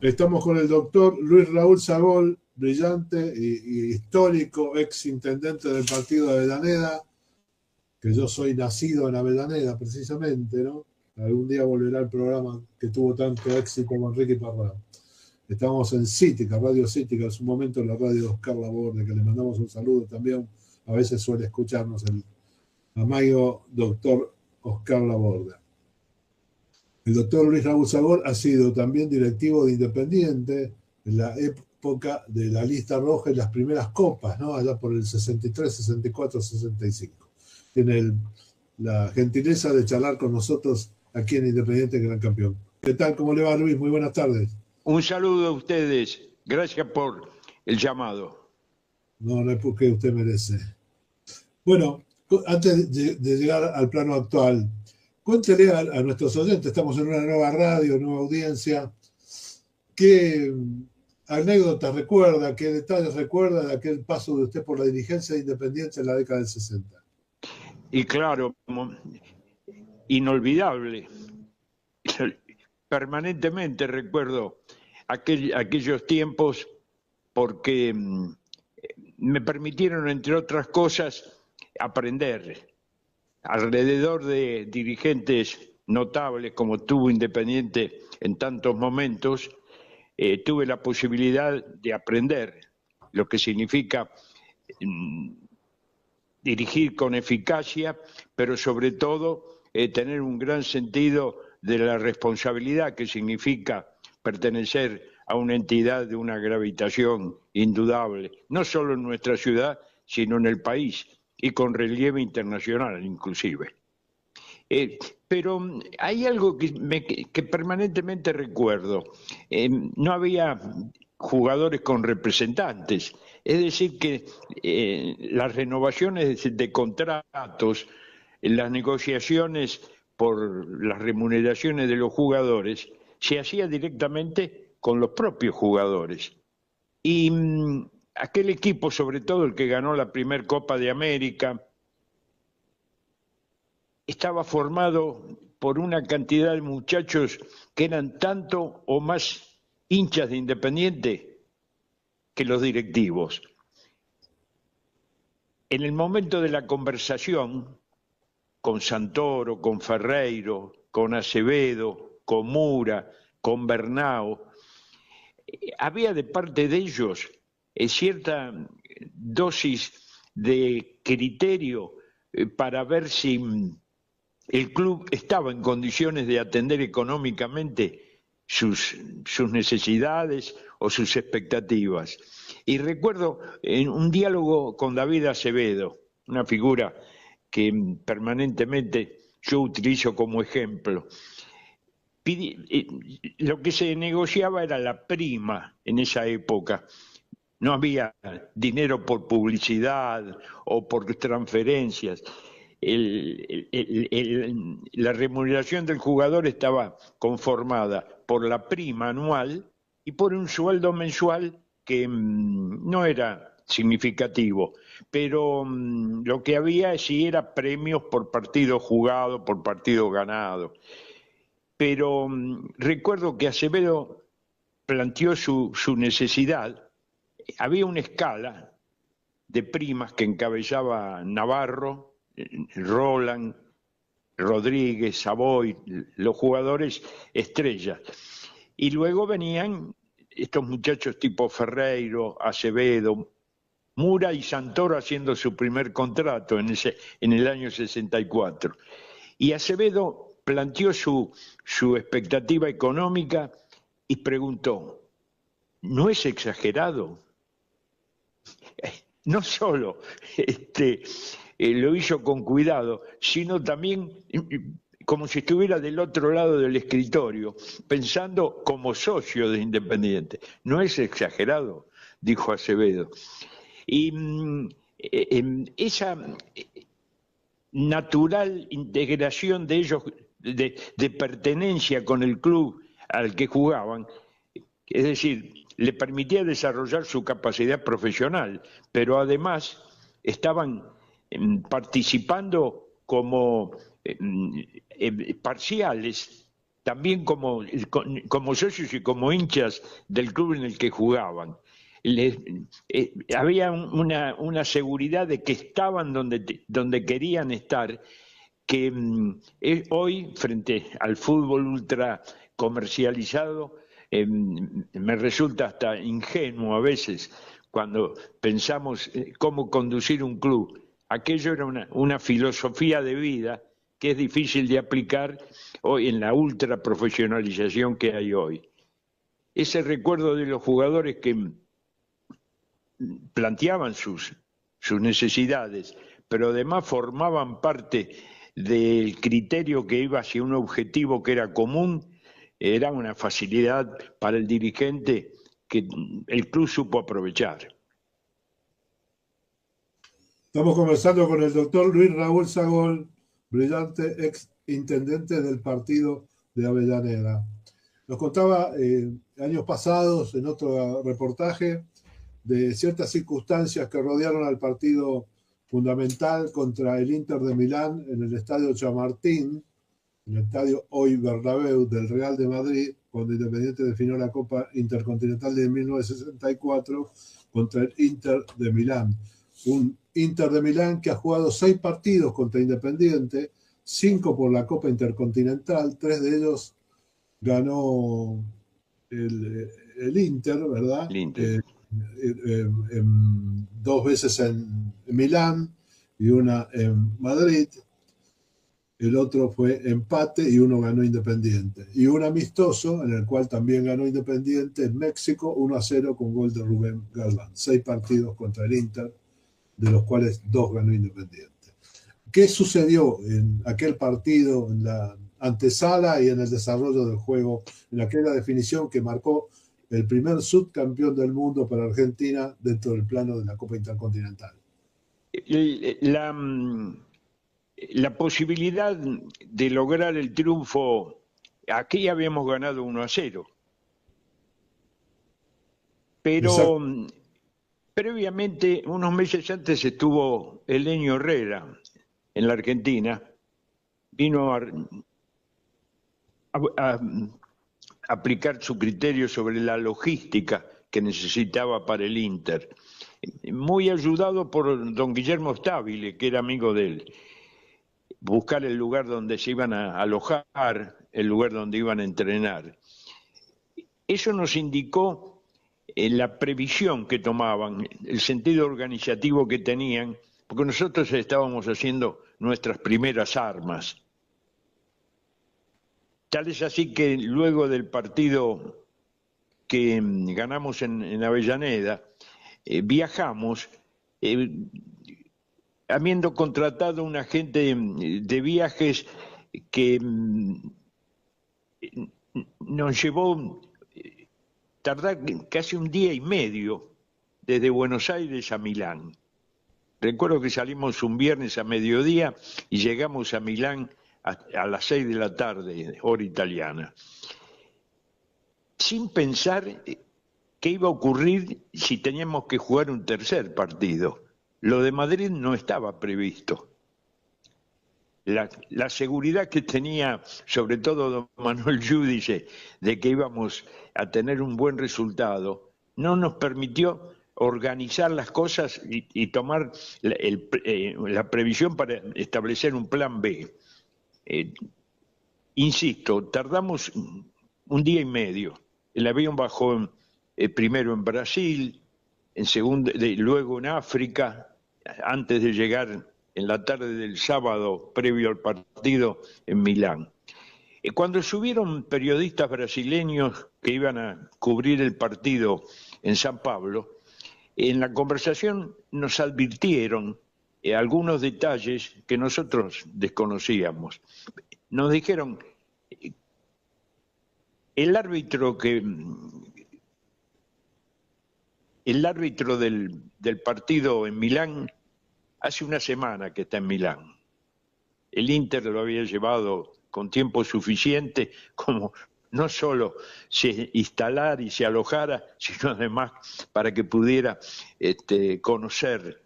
Estamos con el doctor Luis Raúl Sagol, brillante y histórico ex intendente del partido de Avellaneda, que yo soy nacido en Avellaneda precisamente, ¿no? Algún día volverá el programa que tuvo tanto éxito con Ricky Parra. Estamos en Cítica, Radio Cítica, en su momento en la radio de Oscar Laborde, que le mandamos un saludo también. A veces suele escucharnos el amigo doctor Oscar Laborde. El doctor Luis Raúl Sagol ha sido también directivo de Independiente en la época de la lista roja y las primeras copas, ¿no? Allá por el 63, 64, 65. Tiene la gentileza de charlar con nosotros aquí en Independiente Gran Campeón. ¿Qué tal? ¿Cómo le va, Luis? Muy buenas tardes. Un saludo a ustedes. Gracias por el llamado. No es porque usted merece. Bueno, antes de llegar al plano actual, cuéntele a nuestros oyentes, estamos en una nueva radio, nueva audiencia, ¿qué anécdotas recuerda, qué detalles recuerda de aquel paso de usted por la dirigencia de Independiente en la década del 60? Y claro, inolvidable. Permanentemente recuerdo aquellos tiempos porque me permitieron, entre otras cosas, aprender. Alrededor de dirigentes notables como tuvo Independiente en tantos momentos, tuve la posibilidad de aprender lo que significa dirigir con eficacia, pero sobre todo tener un gran sentido de la responsabilidad que significa pertenecer a una entidad de una gravitación indudable, no solo en nuestra ciudad, sino en el país, y con relieve internacional inclusive. Pero hay algo que permanentemente recuerdo. No había jugadores con representantes, es decir que las renovaciones de contratos, las negociaciones por las remuneraciones de los jugadores, se hacía directamente con los propios jugadores. Y aquel equipo, sobre todo el que ganó la primera Copa de América, estaba formado por una cantidad de muchachos que eran tanto o más hinchas de Independiente que los directivos. En el momento de la conversación con Santoro, con Ferreiro, con Acevedo, con Mura, con Bernao, había de parte de ellos cierta dosis de criterio para ver si el club estaba en condiciones de atender económicamente sus necesidades o sus expectativas. Y recuerdo en un diálogo con David Acevedo, una figura que permanentemente yo utilizo como ejemplo. Lo que se negociaba era la prima en esa época. No había dinero por publicidad o por transferencias. La remuneración del jugador estaba conformada por la prima anual y por un sueldo mensual que no era significativo, pero lo que había sí era premios por partido jugado, por partido ganado. Pero recuerdo que Acevedo planteó su necesidad. Había una escala de primas que encabezaba Navarro, Roland, Rodríguez, Savoy, los jugadores estrellas. Y luego venían estos muchachos tipo Ferreiro, Acevedo, Mura y Santoro haciendo su primer contrato en el año 64. Y Acevedo planteó su expectativa económica y preguntó, ¿no es exagerado? No solo lo hizo con cuidado, sino también como si estuviera del otro lado del escritorio, pensando como socio de Independiente. ¿No es exagerado?, dijo Acevedo. Y esa natural integración de ellos, de pertenencia con el club al que jugaban, es decir, le permitía desarrollar su capacidad profesional, pero además estaban participando como parciales también como socios y como hinchas del club en el que jugaban. Les, había una seguridad de que estaban donde querían estar, que hoy, frente al fútbol ultra comercializado, me resulta hasta ingenuo a veces cuando pensamos cómo conducir un club. Aquello era una filosofía de vida que es difícil de aplicar hoy en la ultra profesionalización que hay hoy. Ese recuerdo de los jugadores que planteaban sus necesidades, pero además formaban parte del criterio que iba hacia un objetivo que era común, era una facilidad para el dirigente que el club supo aprovechar. Estamos conversando con el doctor Luis Raúl Sagol, brillante ex intendente del partido de Avellaneda. Nos contaba años pasados en otro reportaje de ciertas circunstancias que rodearon al partido fundamental contra el Inter de Milán en el estadio Chamartín, en el estadio hoy Bernabéu del Real de Madrid, cuando Independiente definió la Copa Intercontinental de 1964 contra el Inter de Milán. Un Inter de Milán que ha jugado 6 partidos contra Independiente, 5 por la Copa Intercontinental, 3 de ellos ganó el Inter, ¿verdad? El Inter. 2 veces en Milán y una en Madrid. El otro fue empate y uno ganó Independiente. Y un amistoso en el cual también ganó Independiente en México, 1-0 con gol de Rubén Galván. 6 partidos contra el Inter, de los cuales 2 ganó Independiente. ¿Qué sucedió en aquel partido, en la antesala y en el desarrollo del juego, en aquella definición que marcó el primer subcampeón del mundo para Argentina dentro del plano de la Copa Intercontinental? La posibilidad de lograr el triunfo, aquí habíamos ganado 1-0, pero previamente, unos meses antes, estuvo Helenio Herrera en la Argentina, vino a aplicar su criterio sobre la logística que necesitaba para el Inter, muy ayudado por don Guillermo Stabile, que era amigo de él. Buscar el lugar donde se iban a alojar, el lugar donde iban a entrenar. Eso nos indicó la previsión que tomaban, el sentido organizativo que tenían, porque nosotros estábamos haciendo nuestras primeras armas. Tal es así que luego del partido que ganamos en Avellaneda, viajamos, habiendo contratado un agente de viajes que nos llevó tardar casi 1 día y medio desde Buenos Aires a Milán. Recuerdo que salimos un viernes a mediodía y llegamos a Milán a las 6 de la tarde, hora italiana, sin pensar qué iba a ocurrir si teníamos que jugar un tercer partido. Lo de Madrid no estaba previsto. La seguridad que tenía, sobre todo don Manuel Giudice, de que íbamos a tener un buen resultado, no nos permitió organizar las cosas y tomar la previsión para establecer un plan B. Insisto, tardamos 1 día y medio. El avión bajó primero en Brasil, luego en África, antes de llegar en la tarde del sábado previo al partido en Milán. Cuando subieron periodistas brasileños que iban a cubrir el partido en San Pablo, en la conversación nos advirtieron algunos detalles que nosotros desconocíamos. Nos dijeron, el árbitro del partido en Milán hace 1 semana que está en Milán. El Inter lo había llevado con tiempo suficiente como no solo se instalara y se alojara, sino además para que pudiera conocer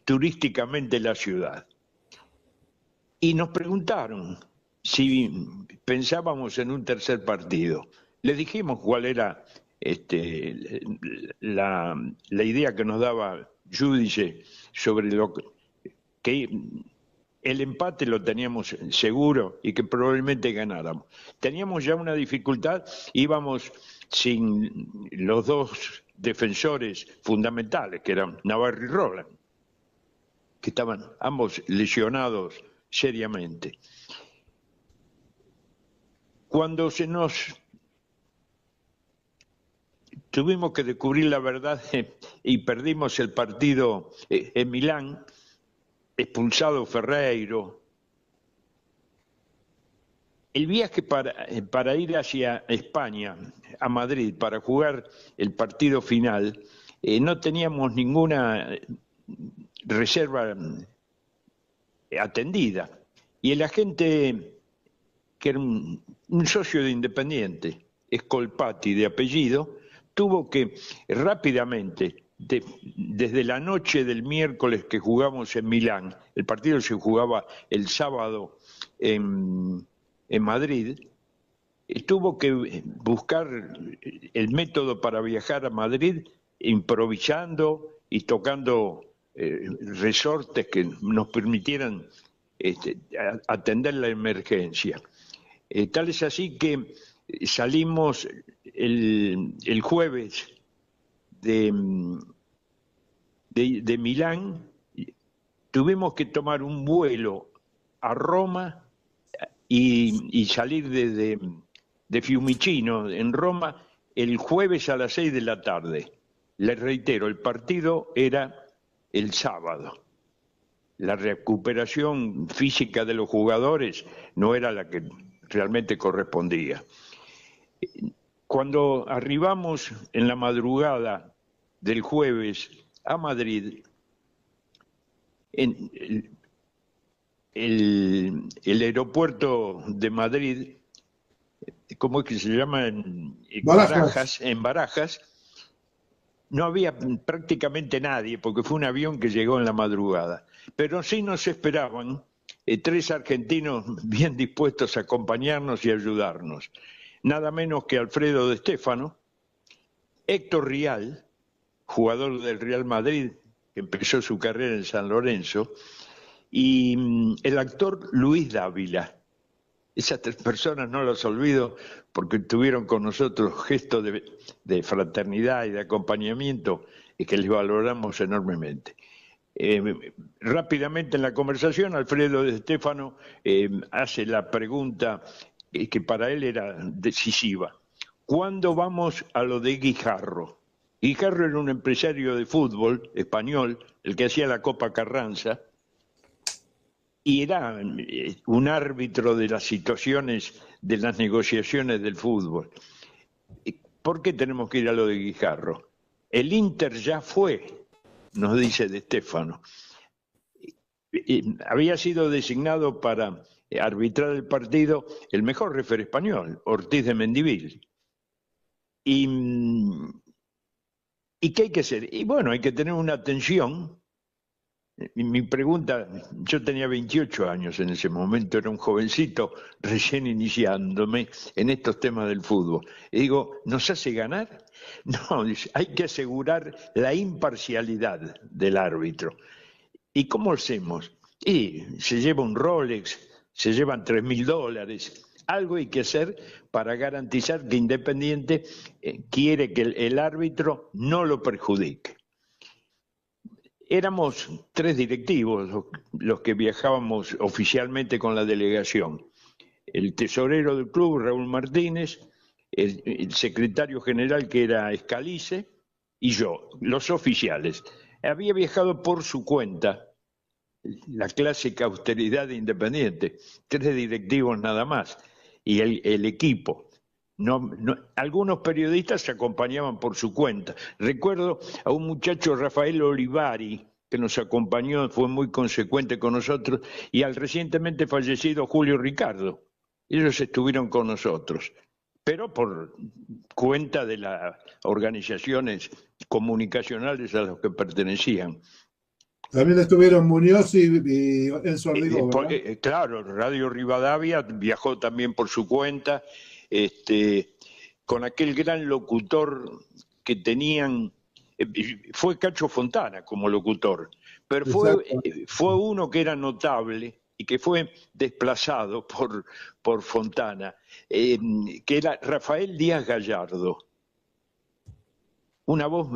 turísticamente la ciudad. Y nos preguntaron, si pensábamos en un tercer partido. Les dijimos cuál era la idea que nos daba Giudice sobre lo que el empate lo teníamos seguro y que probablemente ganáramos. Teníamos ya una dificultad, íbamos sin los dos defensores fundamentales, que eran Navarro y Roland, que estaban ambos lesionados seriamente. Cuando tuvimos que descubrir la verdad y perdimos el partido en Milán, expulsado Ferreiro. El viaje para ir hacia España, a Madrid, para jugar el partido final, no teníamos ninguna reserva atendida. Y el agente, que era un socio de Independiente, Scolpati de apellido, tuvo que rápidamente, desde la noche del miércoles que jugamos en Milán, el partido se jugaba el sábado en Madrid, tuvo que buscar el método para viajar a Madrid improvisando y tocando resortes que nos permitieran atender la emergencia. Tal es así que salimos el jueves de Milán, tuvimos que tomar un vuelo a Roma y salir de Fiumicino, en Roma, el jueves a las 6 de la tarde. Les reitero, el partido era el sábado. La recuperación física de los jugadores no era la que realmente correspondía. Cuando arribamos en la madrugada del jueves a Madrid, en el aeropuerto de Madrid, ¿cómo es que se llama? En Barajas, no había prácticamente nadie, porque fue un avión que llegó en la madrugada. Pero sí nos esperaban 3 argentinos bien dispuestos a acompañarnos y ayudarnos. Nada menos que Alfredo de Stéfano, Héctor Rial, jugador del Real Madrid, que empezó su carrera en San Lorenzo, y el actor Luis Dávila. Esas 3 personas no las olvido porque tuvieron con nosotros gestos de fraternidad y de acompañamiento y que les valoramos enormemente. Rápidamente en la conversación, Alfredo de Stéfano hace la pregunta que para él era decisiva. ¿Cuándo vamos a lo de Guijarro? Guijarro era un empresario de fútbol español, el que hacía la Copa Carranza, y era un árbitro de las situaciones de las negociaciones del fútbol. ¿Por qué tenemos que ir a lo de Guijarro? El Inter ya fue, nos dice de Stéfano. Había sido designado para arbitrar el partido el mejor referee español, Ortiz de Mendivil. ¿Y qué hay que hacer? Y bueno, hay que tener una atención. Mi pregunta, yo tenía 28 años en ese momento, era un jovencito recién iniciándome en estos temas del fútbol. Y digo, ¿nos hace ganar? No, dice, hay que asegurar la imparcialidad del árbitro. ¿Y cómo hacemos? Y se lleva un Rolex, se llevan $3.000. Algo hay que hacer para garantizar que Independiente quiere que el árbitro no lo perjudique. Éramos 3 directivos los que viajábamos oficialmente con la delegación. El tesorero del club, Raúl Martínez, el secretario general, que era Escalice, y yo, los oficiales. Había viajado por su cuenta, la clásica austeridad de Independiente, 3 directivos nada más, y el equipo. Algunos periodistas se acompañaban por su cuenta. Recuerdo a un muchacho, Rafael Olivari, que nos acompañó, fue muy consecuente con nosotros, y al recientemente fallecido Julio Ricardo. Ellos estuvieron con nosotros, pero por cuenta de las organizaciones comunicacionales a las que pertenecían. También estuvieron Muñoz y Enzo Ardigó, ¿verdad? Claro, Radio Rivadavia viajó también por su cuenta, con aquel gran locutor que tenían, fue Cacho Fontana como locutor, pero Exacto. fue uno que era notable y que fue desplazado por Fontana, que era Rafael Díaz Gallardo. Una voz,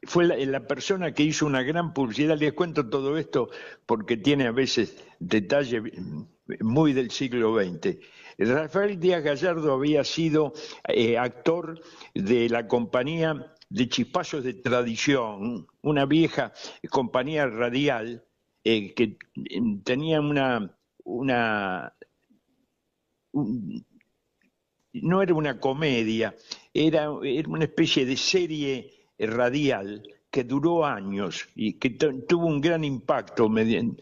fue la persona que hizo una gran publicidad. Les cuento todo esto porque tiene a veces detalles muy del siglo XX. Rafael Díaz Gallardo había sido actor de la compañía de Chispazos de Tradición, una vieja compañía radial que tenía no era una comedia, era una especie de serie radial que duró años y que tuvo un gran impacto en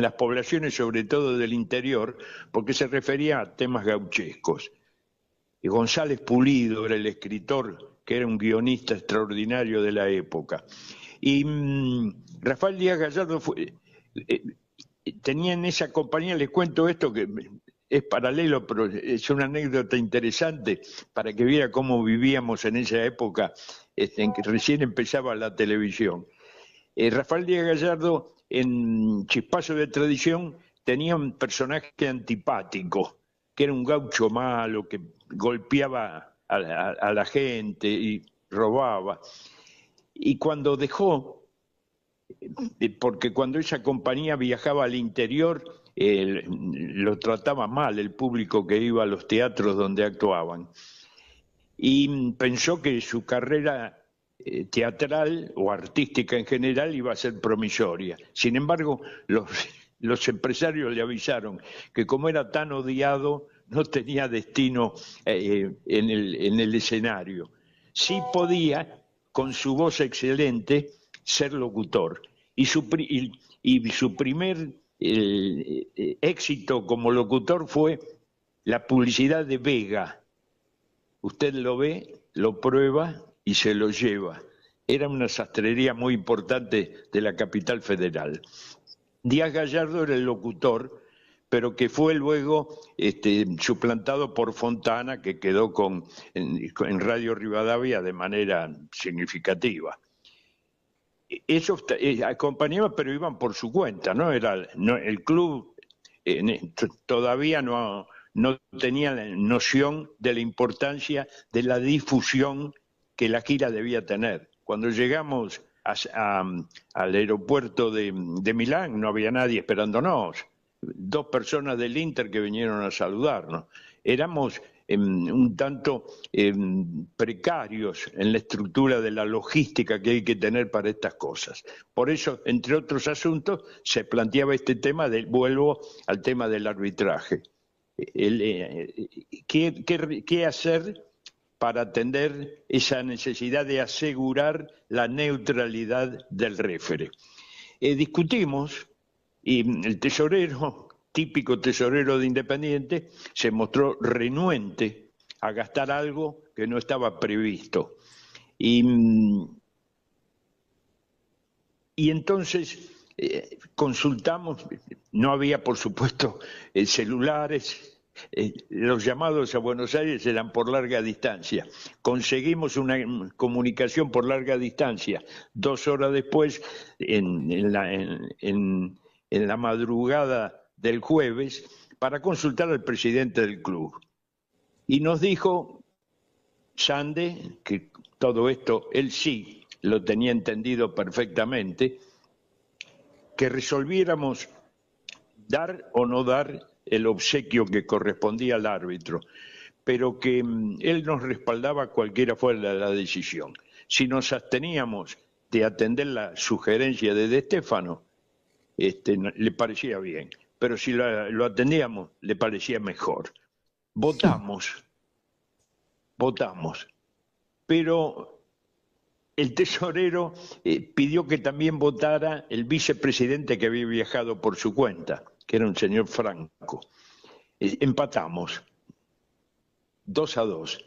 las poblaciones, sobre todo del interior, porque se refería a temas gauchescos. Y González Pulido era el escritor, que era un guionista extraordinario de la época. Y Rafael Díaz Gallardo tenía en esa compañía, les cuento esto que es paralelo, pero es una anécdota interesante para que viera cómo vivíamos en esa época en que recién empezaba la televisión. Rafael Díaz Gallardo, en Chispazo de Tradición, tenía un personaje antipático, que era un gaucho malo, que golpeaba a la gente y robaba. Y cuando dejó, porque cuando esa compañía viajaba al interior, lo trataba mal el público que iba a los teatros donde actuaban. Y pensó que su carrera teatral o artística en general iba a ser promisoria. Sin embargo, los empresarios le avisaron que como era tan odiado, no tenía destino en el escenario. Sí podía, con su voz excelente, ser locutor. Y su primer éxito como locutor fue la publicidad de Vega. Usted lo ve, lo prueba y se lo lleva. Era una sastrería muy importante de la capital federal. Díaz Gallardo era el locutor, pero que fue luego suplantado por Fontana, que quedó en Radio Rivadavia de manera significativa. Esos acompañaban, pero iban por su cuenta, ¿no? El club todavía no tenía la noción de la importancia de la difusión que la gira debía tener. Cuando llegamos al aeropuerto de Milán, no había nadie esperándonos. 2 personas del Inter que vinieron a saludarnos. Éramos un tanto precarios en la estructura de la logística que hay que tener para estas cosas. Por eso, entre otros asuntos, se planteaba este tema, vuelvo al tema del arbitraje. ¿Qué hacer para atender esa necesidad de asegurar la neutralidad del réfere? Discutimos y el tesorero, típico tesorero de Independiente, se mostró renuente a gastar algo que no estaba previsto. Y entonces consultamos, no había por supuesto celulares, los llamados a Buenos Aires eran por larga distancia. Conseguimos una comunicación por larga distancia. 2 horas después, en la madrugada del jueves, para consultar al presidente del club. Y nos dijo Sande, que todo esto él sí lo tenía entendido perfectamente, que resolviéramos dar o no dar el obsequio que correspondía al árbitro, pero que él nos respaldaba cualquiera fuera la decisión. Si nos absteníamos de atender la sugerencia de De Stéfano, le parecía bien, pero si lo atendíamos, le parecía mejor. Votamos, pero el tesorero pidió que también votara el vicepresidente que había viajado por su cuenta, que era un señor Franco. Empatamos, 2-2.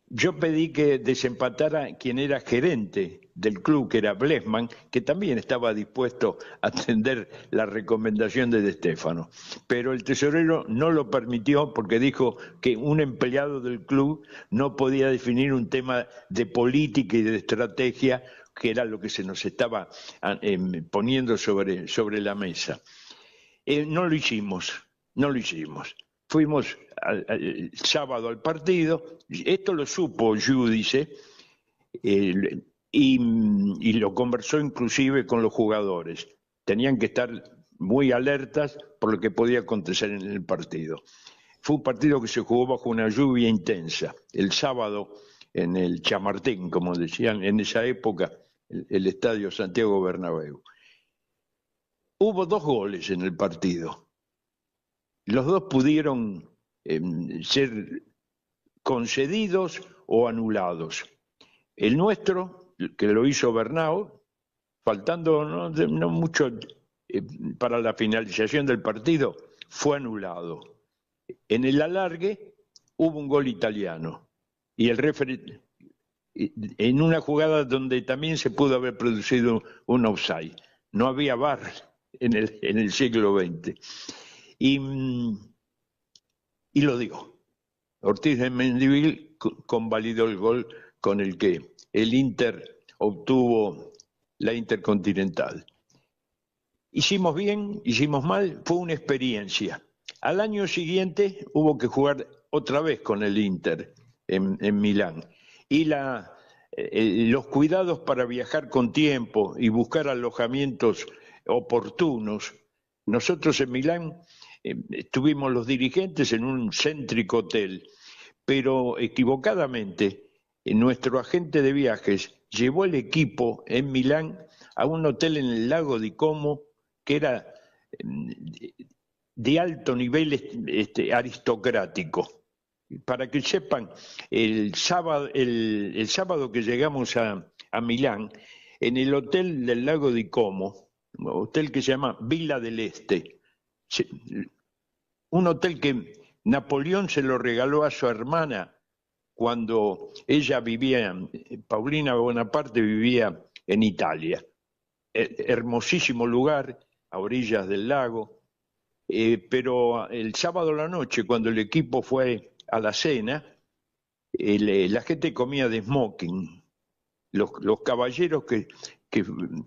Yo pedí que desempatara quien era gerente del club, que era Blesman, que también estaba dispuesto a atender la recomendación de Stéfano. Pero el tesorero no lo permitió porque dijo que un empleado del club no podía definir un tema de política y de estrategia, que era lo que se nos estaba poniendo sobre la mesa. No lo hicimos. Fuimos el sábado al partido, esto lo supo Giudice, y lo conversó inclusive con los jugadores. Tenían que estar muy alertas por lo que podía acontecer en el partido. Fue un partido que se jugó bajo una lluvia intensa. El sábado en el Chamartín, como decían en esa época, el estadio Santiago Bernabéu. Hubo 2 goles en el partido. Los 2 pudieron ser concedidos o anulados. El nuestro, que lo hizo Bernao, faltando no mucho para la finalización del partido, fue anulado. En el alargue hubo un gol italiano y el referee, en una jugada donde también se pudo haber producido un offside. No había VAR en el siglo XX. Y lo digo, Ortiz de Mendivil convalidó el gol con el que el Inter obtuvo la Intercontinental. Hicimos bien, hicimos mal, fue una experiencia. Al año siguiente hubo que jugar otra vez con el Inter en Milán. Y los cuidados para viajar con tiempo y buscar alojamientos oportunos. Nosotros en Milán estuvimos los dirigentes en un céntrico hotel, pero equivocadamente nuestro agente de viajes llevó el equipo en Milán a un hotel en el lago di Como que era de alto nivel aristocrático. Para que sepan, el sábado que llegamos a Milán, en el hotel del lago di Como, un hotel que se llama Villa del Este, un hotel que Napoleón se lo regaló a su hermana cuando ella vivía, Paulina Bonaparte vivía en Italia. Hermosísimo lugar, a orillas del lago, pero el sábado a la noche, cuando el equipo fue a la cena, la gente comía de smoking. Los caballeros que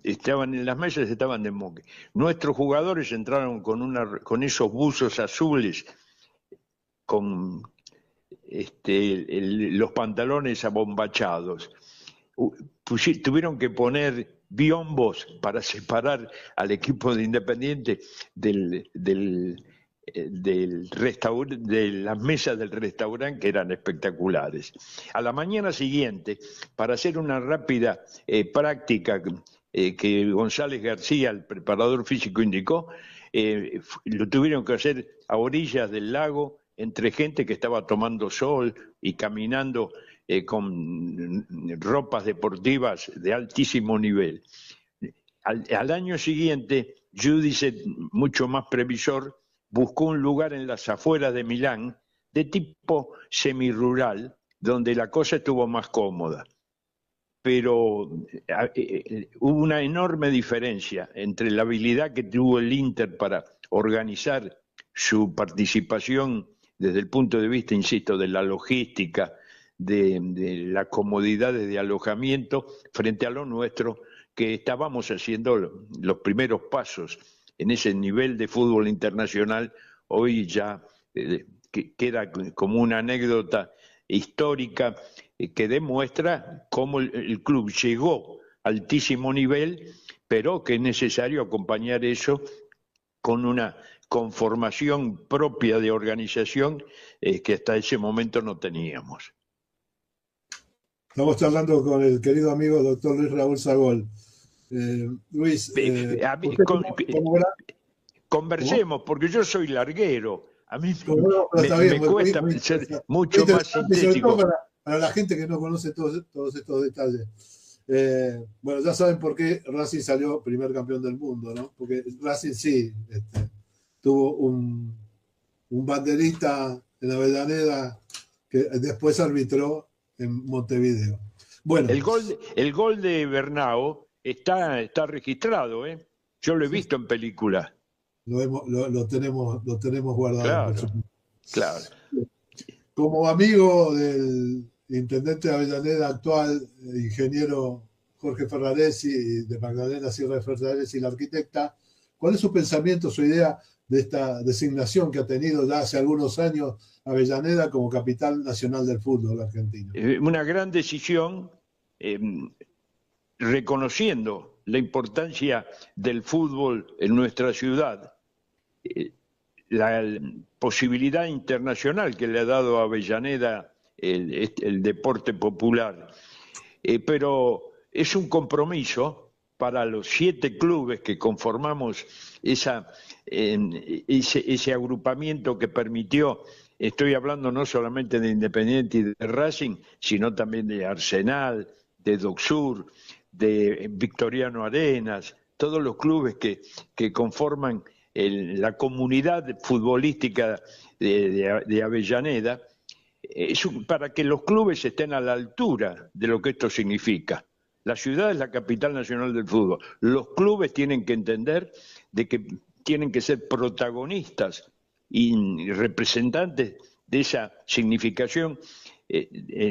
estaban en las mesas estaban de smoking. Nuestros jugadores entraron con esos buzos azules, con los pantalones abombachados. Tuvieron que poner biombos para separar al equipo de Independiente de las mesas del restaurante, que eran espectaculares. A la mañana siguiente, para hacer una rápida práctica que González García, el preparador físico, indicó, lo tuvieron que hacer a orillas del lago, entre gente que estaba tomando sol y caminando con ropas deportivas de altísimo nivel. Al año siguiente, Giudice, mucho más previsor, buscó un lugar en las afueras de Milán, de tipo semirural, donde la cosa estuvo más cómoda. Pero hubo una enorme diferencia entre la habilidad que tuvo el Inter para organizar su participación desde el punto de vista, insisto, de la logística, de las comodidades de alojamiento, frente a lo nuestro, que estábamos haciendo los primeros pasos en ese nivel de fútbol internacional. Hoy ya queda como una anécdota histórica que demuestra cómo el club llegó a altísimo nivel, pero que es necesario acompañar eso con una conformación propia de organización que hasta ese momento no teníamos. Estamos charlando con el querido amigo doctor Luis Raúl Sagol. Luis, conversemos, porque yo soy larguero. A mí me cuesta ser mucho más sintético. Para la gente que no conoce todos estos detalles. Bueno, ya saben por qué Racing salió primer campeón del mundo, ¿no? Porque Racing sí tuvo un banderista en Avellaneda que después arbitró en Montevideo. Bueno, El gol de Bernao está registrado, ¿eh? Yo lo he sí, visto en película. lo tenemos guardado, por Claro, supuesto. claro. Como amigo del intendente de Avellaneda actual, ingeniero Jorge Ferraresi, y de Magdalena Sierra de Ferraresi, la arquitecta, ¿cuál es su pensamiento, su idea de esta designación que ha tenido ya hace algunos años Avellaneda como capital nacional del fútbol argentino? Una gran decisión, eh, reconociendo la importancia del fútbol en nuestra ciudad, la posibilidad internacional que le ha dado a Avellaneda el deporte popular. Pero es un compromiso para los 7 clubes que conformamos ese agrupamiento que permitió, estoy hablando no solamente de Independiente y de Racing, sino también de Arsenal, de Docsur, de Victoriano Arenas, todos los clubes que conforman la comunidad futbolística de Avellaneda, para que los clubes estén a la altura de lo que esto significa. La ciudad es la capital nacional del fútbol. Los clubes tienen que entender de que tienen que ser protagonistas y representantes de esa significación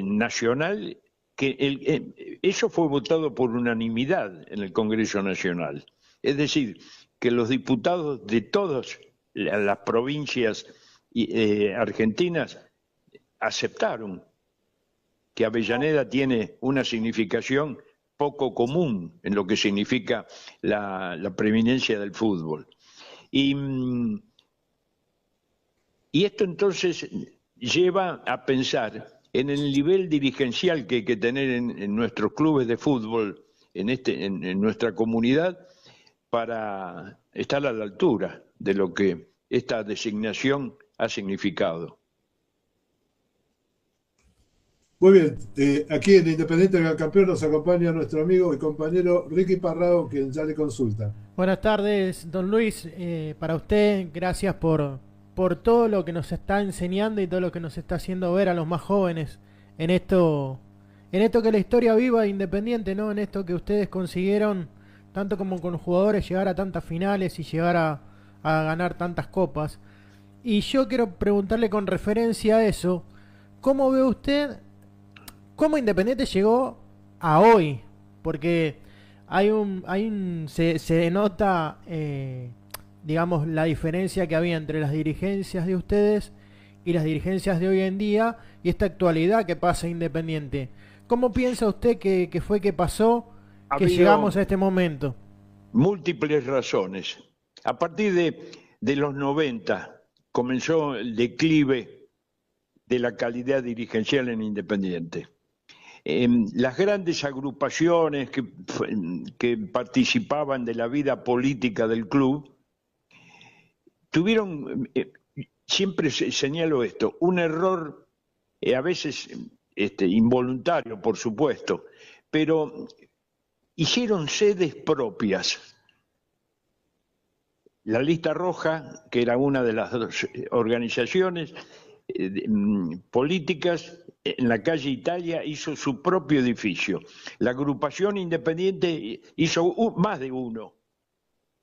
nacional, que eso fue votado por unanimidad en el Congreso Nacional. Es decir, que los diputados de todas las provincias argentinas aceptaron que Avellaneda tiene una significación poco común en lo que significa la preeminencia del fútbol. Y esto entonces lleva a pensar en el nivel dirigencial que hay que tener en nuestros clubes de fútbol, en nuestra comunidad, para estar a la altura de lo que esta designación ha significado. Muy bien, aquí en Independiente del Campeón nos acompaña nuestro amigo y compañero Ricky Parrado, quien ya le consulta. Buenas tardes, don Luis. Para usted, gracias por todo lo que nos está enseñando y todo lo que nos está haciendo ver a los más jóvenes en esto que la historia viva de Independiente, ¿no? En esto que ustedes consiguieron, tanto como con los jugadores, llegar a tantas finales y llegar a ganar tantas copas. Y yo quiero preguntarle con referencia a eso, ¿cómo ve usted cómo Independiente llegó a hoy? Porque se nota, digamos, la diferencia que había entre las dirigencias de ustedes y las dirigencias de hoy en día y esta actualidad que pasa Independiente. ¿Cómo piensa usted que fue que pasó, que llegamos a este momento? Múltiples razones. A partir de los 90 comenzó el declive de la calidad dirigencial en Independiente. Las grandes agrupaciones que participaban de la vida política del club tuvieron, siempre señalo esto, un error a veces involuntario, por supuesto, pero hicieron sedes propias. La Lista Roja, que era una de las dos organizaciones políticas, en la calle Italia hizo su propio edificio. La agrupación Independiente hizo más de uno.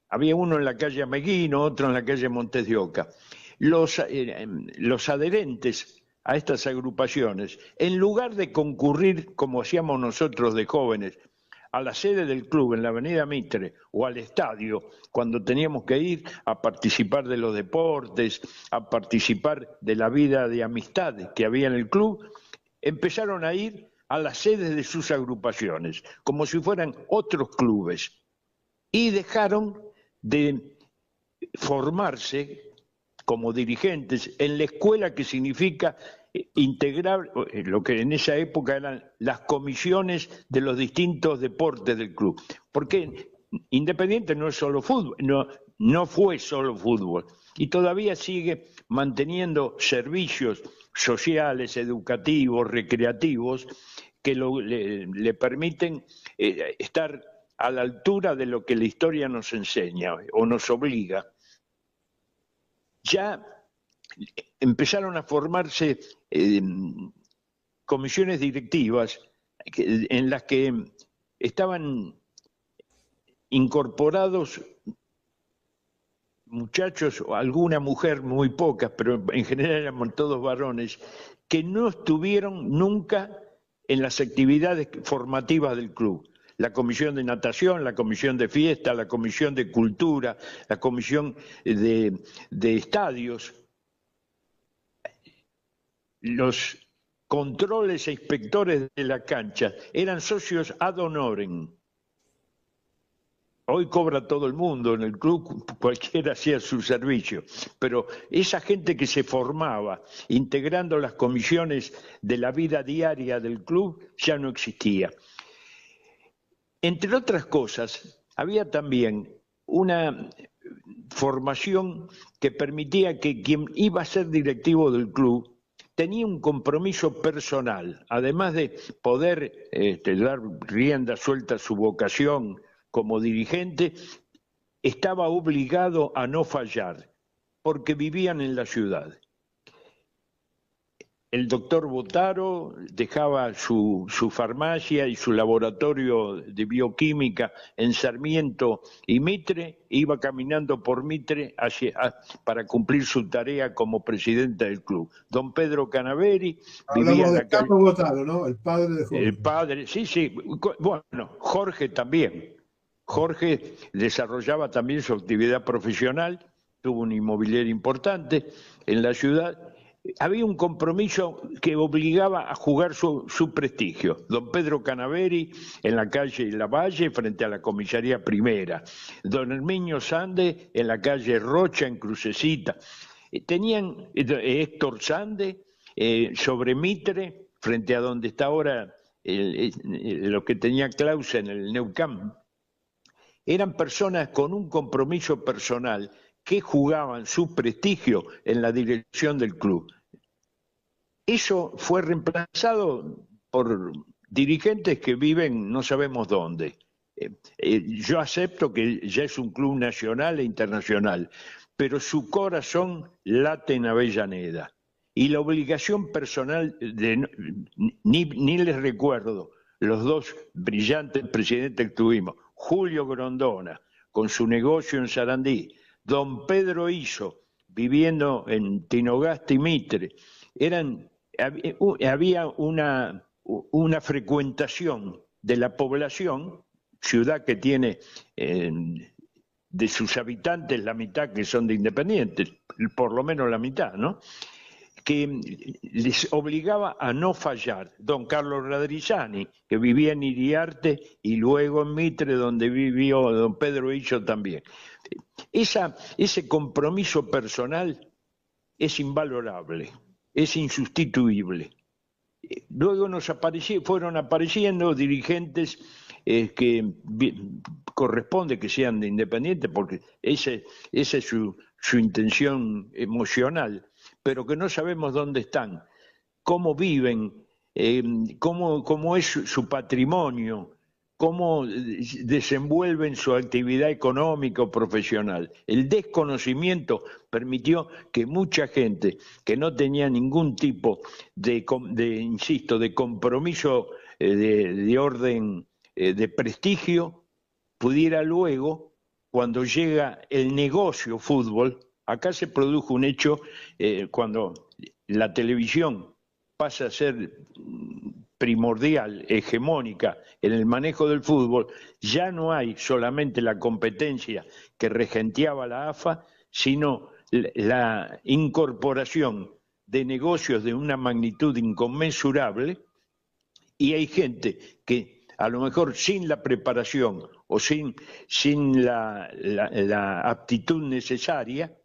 Había uno en la calle Ameguino, otro en la calle Montes de Oca. Los adherentes a estas agrupaciones, en lugar de concurrir como hacíamos nosotros de jóvenes, a la sede del club en la avenida Mitre o al estadio, cuando teníamos que ir a participar de los deportes, a participar de la vida de amistad que había en el club, empezaron a ir a las sedes de sus agrupaciones, como si fueran otros clubes, y dejaron de formarse como dirigentes en la escuela, que significa integrar lo que en esa época eran las comisiones de los distintos deportes del club. Porque Independiente no es solo fútbol, no fue solo fútbol, y todavía sigue manteniendo servicios sociales, educativos, recreativos, que le permiten estar a la altura de lo que la historia nos enseña o nos obliga. Ya empezaron a formarse comisiones directivas en las que estaban incorporados muchachos, o alguna mujer, muy pocas, pero en general eran todos varones, que no estuvieron nunca en las actividades formativas del club. La comisión de natación, la comisión de fiesta, la comisión de cultura, la comisión de estadios. Los controles e inspectores de la cancha eran socios ad honorem. Hoy cobra todo el mundo en el club, cualquiera hacía su servicio, pero esa gente que se formaba integrando las comisiones de la vida diaria del club ya no existía. Entre otras cosas, había también una formación que permitía que quien iba a ser directivo del club tenía un compromiso personal, además de poder dar rienda suelta a su vocación como dirigente, estaba obligado a no fallar, porque vivían en la ciudad. El doctor Botaro dejaba su farmacia y su laboratorio de bioquímica en Sarmiento y Mitre, iba caminando por Mitre para cumplir su tarea como presidente del club. Don Pedro Canaveri vivía en la calle. Carlos Botaro, ¿no? El padre de Jorge. El padre, sí. Bueno, Jorge también. Jorge desarrollaba también su actividad profesional, tuvo un inmobiliario importante en la ciudad. Había un compromiso que obligaba a jugar su prestigio. Don Pedro Canaveri en la calle Lavalle frente a la comisaría primera. Don Herminio Sande en la calle Rocha en Crucecita. Tenían Héctor Sande sobre Mitre frente a donde está ahora lo que tenía Clausa en el Neuquén. Eran personas con un compromiso personal que jugaban su prestigio en la dirección del club. Eso fue reemplazado por dirigentes que viven no sabemos dónde. Yo acepto que ya es un club nacional e internacional, pero su corazón late en Avellaneda. Y la obligación personal, ni les recuerdo, los dos brillantes presidentes que tuvimos, Julio Grondona, con su negocio en Sarandí, don Pedro Iso, viviendo en Tinogasta y Mitre, había una frecuentación de la población, ciudad que tiene de sus habitantes la mitad que son de Independiente, por lo menos la mitad, ¿no? Que les obligaba a no fallar. Don Carlos Radrizzani, que vivía en Iriarte y luego en Mitre, donde vivió don Pedro Illo también. Ese compromiso personal es invalorable, es insustituible. Luego fueron apareciendo dirigentes que corresponde que sean de Independiente, porque esa es su intención emocional, pero que no sabemos dónde están, cómo viven, cómo es su patrimonio, cómo desenvuelven su actividad económica o profesional. El desconocimiento permitió que mucha gente que no tenía ningún tipo de compromiso de orden de prestigio, pudiera luego, cuando llega el negocio fútbol, acá se produjo un hecho cuando la televisión pasa a ser primordial, hegemónica en el manejo del fútbol, ya no hay solamente la competencia que regenteaba la AFA, sino la incorporación de negocios de una magnitud inconmensurable, y hay gente que a lo mejor sin la preparación o sin la aptitud necesaria,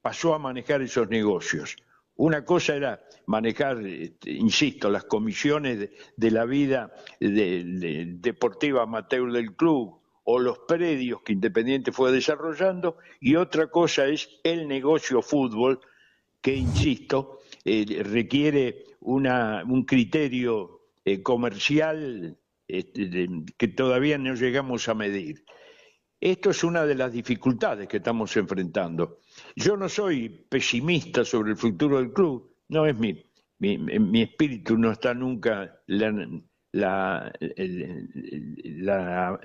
pasó a manejar esos negocios. Una cosa era manejar, insisto, las comisiones de la vida deportiva amateur del club o los predios que Independiente fue desarrollando, y otra cosa es el negocio fútbol que, insisto, requiere un criterio comercial que todavía no llegamos a medir. Esto es una de las dificultades que estamos enfrentando. Yo no soy pesimista sobre el futuro del club, no es mi espíritu, no está nunca la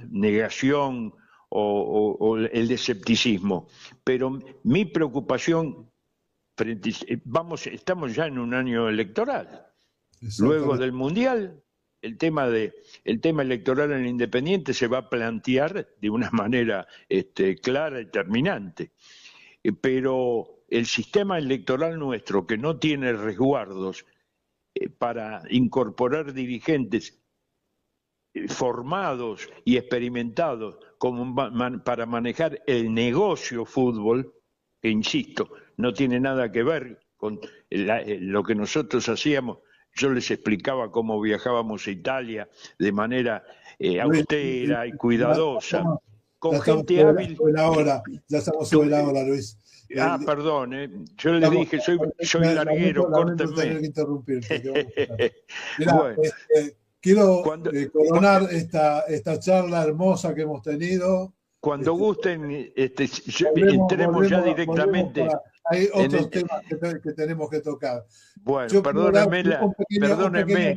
negación o el escepticismo. Pero mi preocupación, estamos ya en un año electoral. Luego del Mundial, el tema electoral en Independiente se va a plantear de una manera clara y terminante. Pero el sistema electoral nuestro, que no tiene resguardos para incorporar dirigentes formados y experimentados para manejar el negocio fútbol, que insisto, no tiene nada que ver con lo que nosotros hacíamos. Yo les explicaba cómo viajábamos a Italia de manera austera y cuidadosa, con gente hábil. Ya estamos sobre la hora, Luis. Perdón, yo les dije, soy larguero, córtenme. Mirá, bueno, quiero coronar esta charla hermosa que hemos tenido. Cuando gusten, entremos ya directamente. Hay otros temas que tenemos que tocar. Bueno, perdónenme.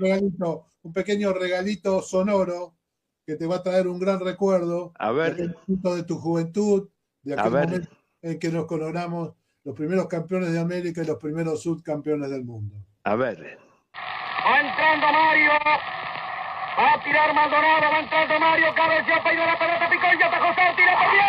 Un pequeño regalito sonoro que te va a traer un gran recuerdo. A ver. De tu juventud, de aquel momento en que nos coronamos los primeros campeones de América y los primeros subcampeones del mundo. A ver. Va entrando Mario. Va a tirar Maldonado. Va entrando Mario. Cabeceó, peinó la pelota, picó y atajó, tira por bien.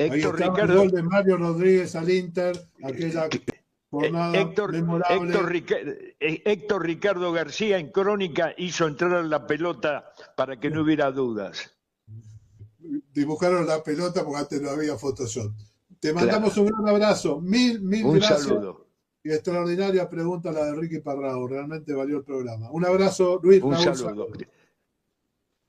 Héctor Ricardo, el gol de Mario Rodríguez al Inter, aquella jornada memorable. Héctor Ricardo García en Crónica hizo entrar la pelota para que no hubiera dudas. Dibujaron la pelota porque antes no había Photoshop. Te mandamos un gran abrazo, mil gracias. Saludo. Y extraordinaria pregunta la de Ricky Parrao, realmente valió el programa. Un abrazo, Luis. Un saludo.